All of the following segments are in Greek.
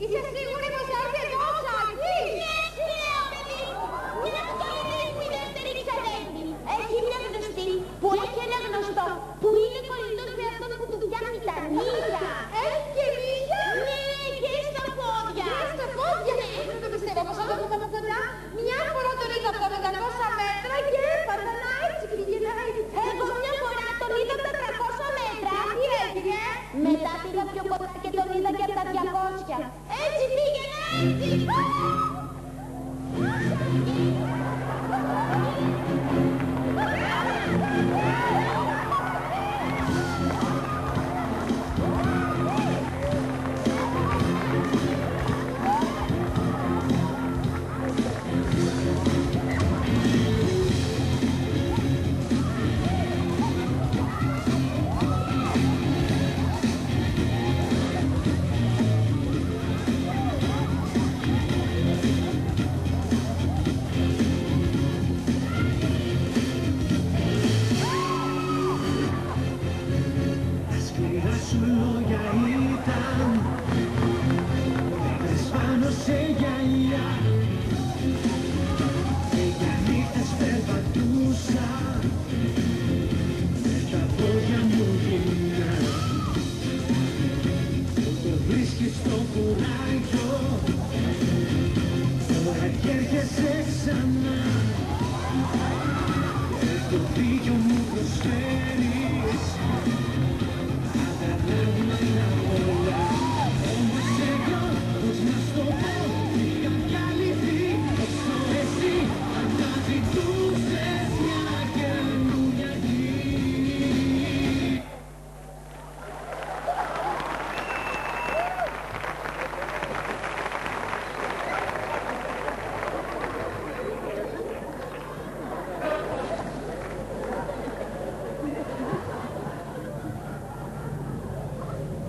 Είσαι σίγουρη πως θα έρθει εδώ ο Σάκης? Ναι, λέω παιδί μου. Είναι αυτό η δεύτερη ξαδέρφη. Έχει μια γνωστή που έχει ένα γνωστό που είναι κολλητός με αυτόν που του φτιάχνει τα νύχια. Έχει και νύχια? Ναι, και στα πόδια. Και στα πόδια? Δεν το πιστεύω πως θα το πούμε από κοντά. Μια φορά τον είδα από τα 500 μέτρα και έπαθα να έτσι πήγαινα. Εγώ μια φορά τον είδα από τα 300 μέτρα. Τι έγινε? Μετά πήγα πιο κοντά και τον είδα και από τα 200. Έτσι πήγαινε, έτσι.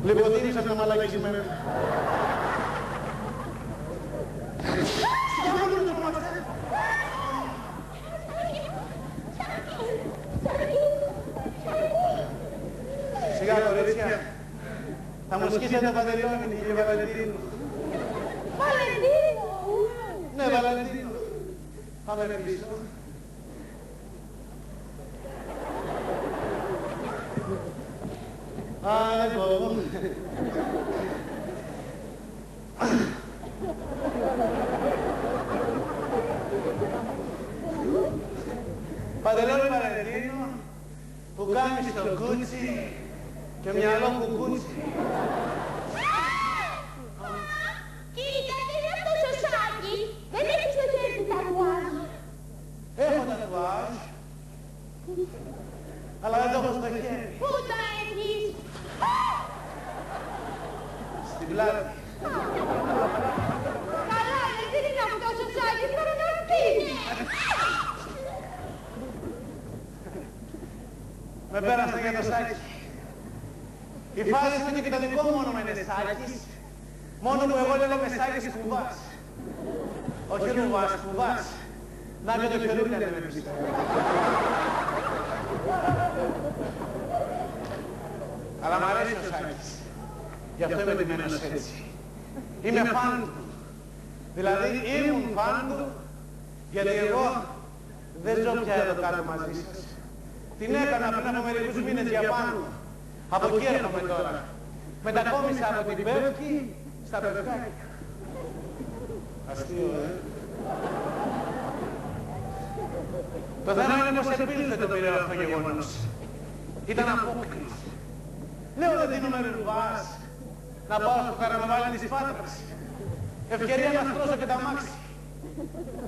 Λιποτήρησα το μαλακισμένο. Σιγά κορίτσια, θα μου σκίσετε Βαλεντίνο, κύριε Βαλεντίνο. Βαλεντίνο! Ναι, Βαλεντίνο. Πάμε πίσω. Εγώ. Παντελόνι Βαλεντίνο, που κάνει στο κούτσι και μυαλό κουκούτσι. Κοίτα, δεν είναι αυτός ο Σάκης. Δεν έχεις το χέρι του τατουάζ. Έχω τατουάζ, αλλά δεν το έχω στο χέρι. Πού το έχεις? Στην πλάτη. Καλά, δεν είναι αυτός ο Σάκης, τώρα να φύγει. Με πέρασαν για το Σάκη. Η φάση είναι και το δικό μου όνομα είναι Σάκης, μόνο που εγώ λέγομαι Σάκης Κουβάς. Όχι Ρουβάς, Κουβάς. Να και το χερούλι να με πεις. Αλλά μ' αρέσει ο Σάκης. Γι' αυτό είμαι ντυμένος έτσι. Είμαι φαν του. Δηλαδή ήμουν φαν του, γιατί εγώ δεν ζω πια εδώ κάτω μαζί σας. Την έκανα πριν από μερικούς μήνες για πάνω. Από εκεί έρχομαι τώρα. Μετακόμισα από την Πεύκη στα Πευκάκια. Αστείο, Το θέμα είναι πως επήλθε το πειραίο αυτό γεγονός. Ήταν απόκριση. Λέω δεν δίνουμε ρουβάς να πάω στο καρναβάλι της Πάτρας. Ευκαιρία να στρώσω και τα μάξι.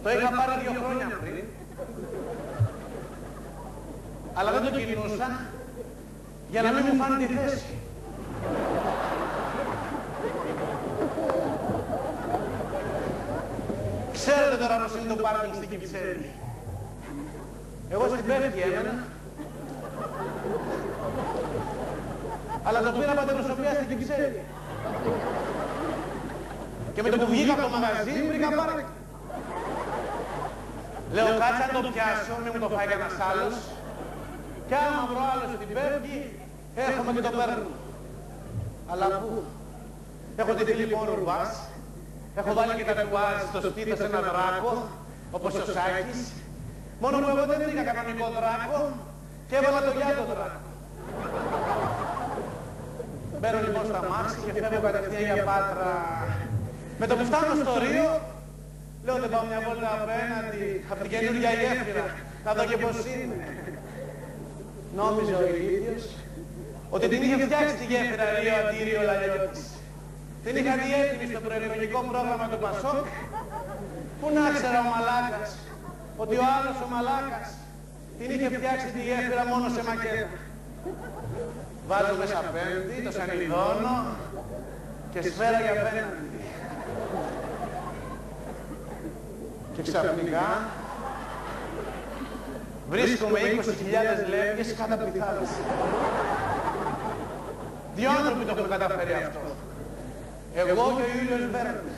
Το είχα πάρει 2 χρόνια πριν. Αλλά δεν το κινούσα για να μην μου φάνε τη θέση. Ξέρετε τώρα πως είναι το πάρκινγκ στην Κυψέλη. Εγώ στην Πεύκη έμενα, αλλά το πήρα πατεροσοφία στην Κυψέλη. Και με το που βγήκα από το μαγαζί βρήκα πάρκινγκ. Λέω κάτσα να το πιάσω, μην μου το φάει κανένας άλλος. Κι άμα βρω άλλο στην Πεύκη, έρχομαι και το παίρνω. Αλλά πού? Έχω τη φίλη μου ο Ρουβάς, Έχω βάλει και τα τουάζ στο στήθος ένα δράκο, όπως ο Σάκης. Μόνο που εγώ δεν βρήκα κανονικό δράκο και έβαλα το Γιάντο δράκο. Μπαίνω λοιπόν στα μάξι και φεύγω κατευθείαν για Πάτρα. Με το που φτάνω στο Ρίο, λέω δεν πάω μια βόλτα απέναντι, απ' την καινούργια γέφυρα, να δω και πώς είναι. Νόμιζε ο ηλίθιος ότι την είχε φτιάξει τη γέφυρα Ρίο Αντίριο Λαλιώτης. Την είχα δει έτοιμη στο προεκλογικό πρόγραμμα του Πασόκ. Πού να ξέρα ο μαλάκας ότι ο άλλος ο μαλάκας την είχε φτιάξει τη γέφυρα μόνο σε μακέτα. Βάζω μέσα πέμπτη, το σανιδώνω και σφαίρα για απέναντι. Και ξαφνικά βρίσκομαι 20.000 λεύγες κάτω από τη θάλασσα. Δύο άνθρωποι το έχουν καταφέρει αυτό. Εγώ και ο Ιούλιος Βέρνη.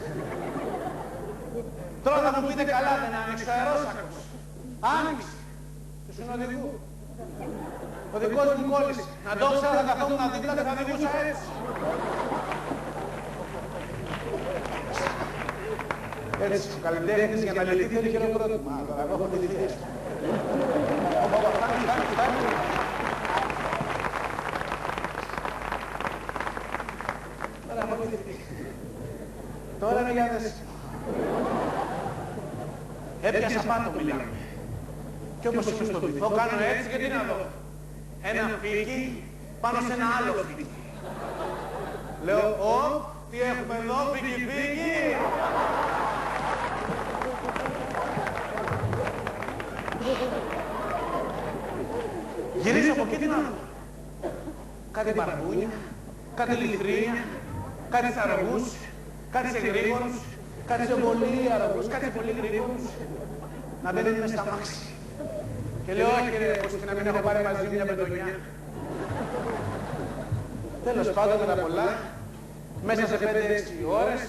Τώρα θα μου πείτε καλά, δεν άνοιξε ο αερόσακος. Άνοιξε. Του συνοδηγού. Ο δικός μου κόλλησε. Να το ξέρω, θα καθόμουν δίπλα και θα οδηγούσα έτσι. Έτσι, ο καλλιτέχνης για να λυθεί θέλει χειροκρότημα. Τώρα εγώ έχω τη λυθεί. Φτάνει. Τώρα έχω τη λυθεί. Τώρα είναι για δες. Έπιασα πάτο μιλάμε. Και όπως είμαι στο βυθό κάνω έτσι και τι να δω. Ένα φύκι πάνω σε ένα άλλο φύκι. Λέω, τι έχουμε εδώ, φύκι. Γυρίζω από εκεί τι να δω. Κάτι μπαρμπούνια, κάτι λιθρίνια, κάτι αρωγούς, κάτι σε γρήγορους, κάτι σε πολύ αρωγούς, κάτι σε πολύ γρήγορους. Να δεν είναι στα μάξι. Και λέω, όχι ρε, πως και να μην έχω πάρει μαζί μια πεντονιά. Τέλος πάντων με τα πολλά, μέσα σε 5-6 ώρες,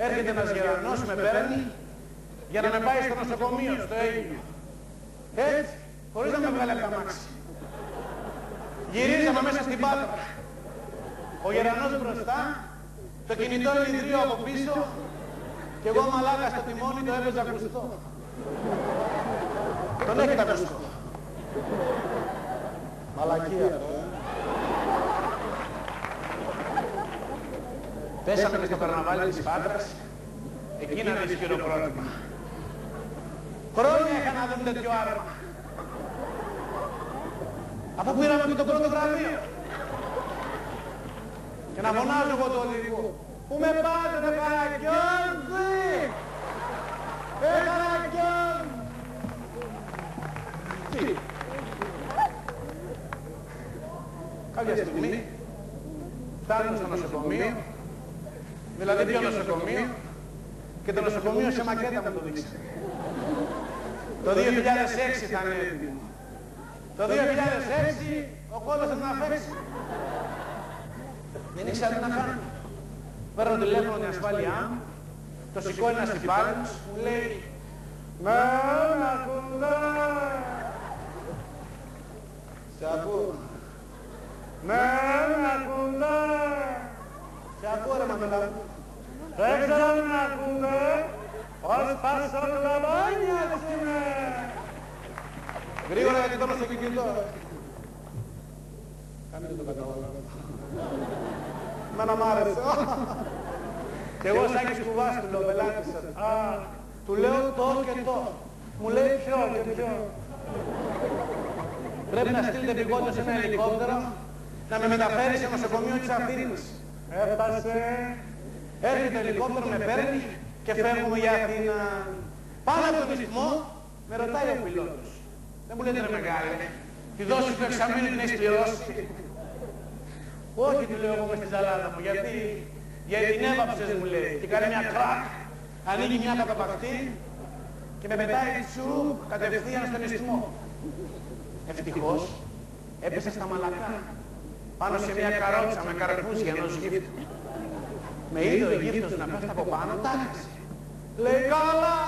έρχεται ένας γερανός, με παίρνει, για να με πάει στο νοσοκομείο, στο Αίγυπτο. Έτσι, χωρίς να με βγάλει από τα μάξι. Γυρίζαμε μέσα στην Πάτρα. Ο γερανός μπροστά, το κινητό λιδρίο από πίσω, και εγώ μαλάκα στο τιμόνι το έπαιζα ακουστό. Τον έχετε ακουστό. Μαλακία αυτό, Πέσαμε και στο καρναβάλι της Πάτρας, εκεί να δεις χειροκρότημα. Χρόνια είχα να δουν τέτοιο άρμα. Αφού πήραμε και το πρώτο βραβείο. Και να φωνάζω εγώ το οδηγό. Πού με πάτε, ρε Καραγκιόζη! Καραγκιόζη! Τι? Κάποια στιγμή φτάνουμε στο νοσοκομείο, δηλαδή ποιο νοσοκομείο, και το νοσοκομείο σε μακέτα μου το δείξανε. Το 2006 θα είναι έτοιμο. Το 2006 ο κόλλος θα την αφέξει. Δεν ήξερα τι να κάνω. Παίρνω τηλέφωνο την ασφάλειά μου, το σηκώνει ένας τυπάριος, μου λέει «Μένα κουντά». Σε ακούω. «Μένα κουντά». Σε ακούω ρε μαμελά μου. «Δεν ξέρω να ακούτε, ως πασοκλαμάνιας είμαι». Γρήγορα γιατί τώρα στο κινητό. Κάνετε το κατάλαβα. Μένα μ' άρεσε. Και εγώ Σάκης Κουβάς του λέω, πελάτης σας. Του λέω το και το. Μου λέει ποιο και ποιο. Πρέπει να στείλετε επικόντως ένα ελικόπτερο να με μεταφέρει σε νοσοκομείο της Αθήνας. Έφτασε. Έρχεται το ελικόπτερο, με παίρνει και φεύγουμε για Αθήνα. Πάνω από τον ισθμό με ρωτάει ο πιλότος. Δεν μου λέτε ρε μεγάλε, τη δόση του εξαμήνου την έχεις πληρώσει. Όχι, του λέω εγώ μες στην ζαλάδα μου, γιατί την έβαψες μου λέει. Και κάνει μια κράκ, ανοίγει μια καταπακτή και με πετάει τσουπ κατευθείαν στον ισθμό. Ευτυχώς έπεσε στα μαλακά, πάνω σε μια καρότσα με καρπούζια ενός γύφτου. Με είδε ο γύφτος να πέφτει από πάνω, τάχασε. Λέει καλά,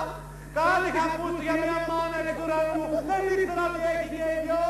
κάτι χαπούστια μια μάνα του ουρανού, δεν ήξερα ότι έχει και γιο.